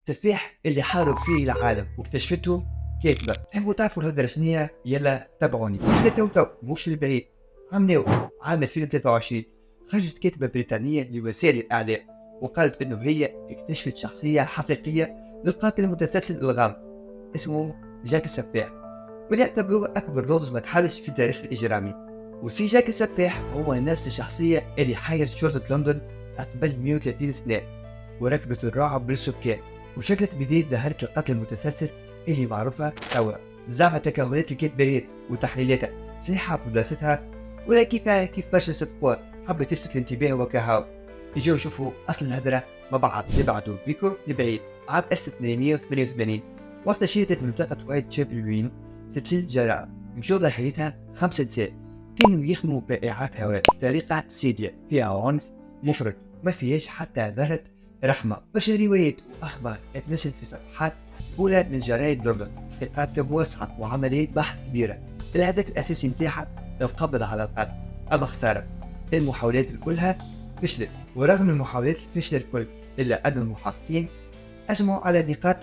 السفاح اللي حارب فيه العالم واكتشفته كاتبة. تحبوا تعرفوا الهدرة شنية؟ يلا تابعوني. تو مش البعيد، عام 2023 خرجت كاتبة بريطانية لوسائل الإعلام وقالت إنه هي اكتشفت شخصية حقيقية للقاتل المتسلسل الغامض اسمه جاك السفاح، واللي يعتبروه أكبر لغز ما تحلش في التاريخ الإجرامي. وسي جاك السفاح هو نفس الشخصية اللي حيرت شرطة لندن قبل 130 سنة وركبت الرعب بالسكان، وشكلت بداية ظاهرة القتل المتسلسل اللي معروفة توا. زعم تكهنات الكذبات وتحليلاتها صحيحة بدراستها، ولا كيف برشا سبقوها حبت تلفت الانتباه وكهاو. يجوا يشوفوا أصل الهدرة مع بعض. نبعدوا بيكو لبعيد عام 1888 وقت شهدت منطقة وايت شابلوين سلسلة جرائم مشوا ضحيتها 5 نساء كانوا يخدموا بائعات هواء بطريقة سيدية فيها عنف مفرط ما فيهاش حتى ذرة رحمة. برشا روايات وأخبار اتنشرت في صفحات أولى من جرايد لندن، حلقات موسعة وعملية بحث كبيرة. الهدف الأساسي نتاعها القبض على القتل. أما خسارة المحاولات كلها فشلت، ورغم المحاولات الفشل الكل إلا أن المحققين أجمعوا على نقاط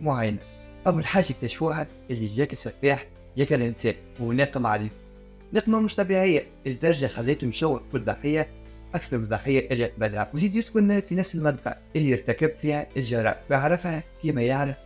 معينة. أول حاجة اكتشفوها اللي جاك السفاح ياكل إنسان ونقم عليه نقمة مش طبيعية لدرجة خليته يشوه كل ضحية أكثر من الضحية اللي قبلها، وزيد يسكن في نفس المنطقة اللي يرتكب فيها الجرائم ويعرفها كما يعرف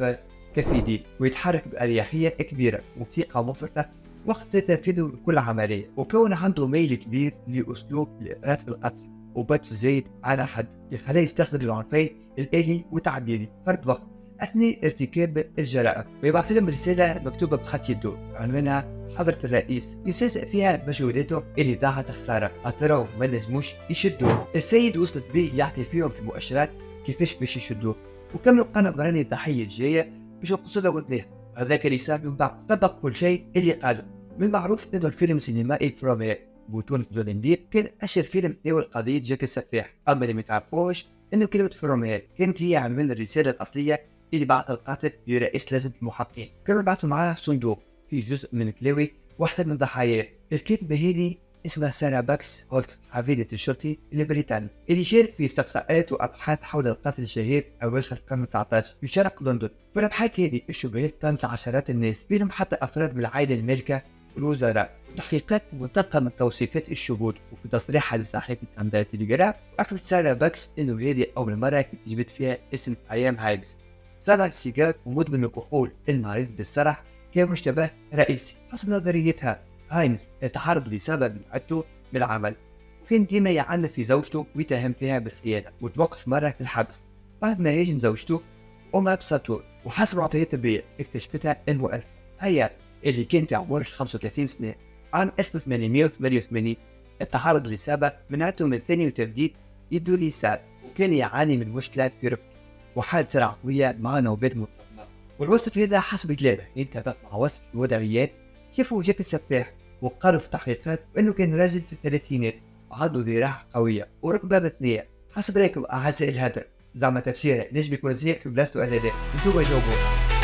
كفيدي، ويتحرك بأريحية كبيرة وثقة مفرطة وقت تنفيذه كل عملية. وكون عنده ميل كبير لأسلوب لإرادة القتل وبت زايد على حد يخليه يستخدم العنفين الآلي والتعبيري فرد وقت أثناء ارتكاب الجرائم، ويبعث لهم رسالة مكتوبة بخط يده عنوانها حضرة الرئيس يستهزئ فيها مجهوداته اللي ضاعت خسارة أطراو ما نجموش يشدوه. السيد وصلت بيه يعطي فيهم في المؤشرات كيفاش باش يشدوه، وكملوا قناة راني الضحية الجاية باش ينقصوا قدناه. هذاك اللي صار من بعد طبق كل شيء اللي قاله. من المعروف انه الفيلم السينمائي فرومير بطولة جون ديب كان اشهر فيلم تناول قضية جاك السفاح. اما اللي ما تعرفوش انه كلمة فرومير كانت هي عنوان الرسالة الاصلية اللي بعث القاتل لرئيس لجنة المحققين. كانوا بعثوا معاه صندوق في جزء من كلاوي واحدة من ضحاياه. الكاتبة هذه اسمها سارة باكس هولت، حفيدة الشرطي البريطاني اللي شارك في استقصاءات وأبحاث حول القتل الشهير أواخر القرن 19 في شرق لندن. في الأبحاث هذه الشبهات كانت عشرات الناس بينهم حتى أفراد من العائلة المالكة والوزراء. تحقيقات منتقى من توصيفات الشهود، وفي تصريحها لصحيفة سانداي تيليغراف أكدت سارة باكس إنه هذه أول مرة كتجبد فيها اسم أيام هايبس. صنع السيجار ومدمن الكحول المريض بالصرع كان مشتبه رئيسي. حسب نظريتها هايمز يتعرض لسبب عدته بالعمل، وكان ديما يعنف في زوجته ويتهم فيها بالخيانة، وتوقف مرة في الحبس بعد ما يهاجم زوجته أمها بسطور. وحسب معطيات طبية اكتشفتها المؤلفة هي اللي كان في عمر 35 سنة عام 1888 يتعرض لسبب منعته من ثاني وتبديد يده اليسار، وكان يعاني من مشكلة في ركبته وحالة صرع قوية مع نوبات مضطربة. والوصف هذا حسب كلامه ينطبق مع وصف الوضعيات شافوا جاك السفاح، وقالوا في تحقيقات انه كان راجل في الثلاثينات وعنده ذراع قويه وركبه متنيه. حسب رايكم اعزائي الهدر، زعما تفسيره نجم يكون صحيح في بلاصتو ولا لا؟ انتوا جاوبوا.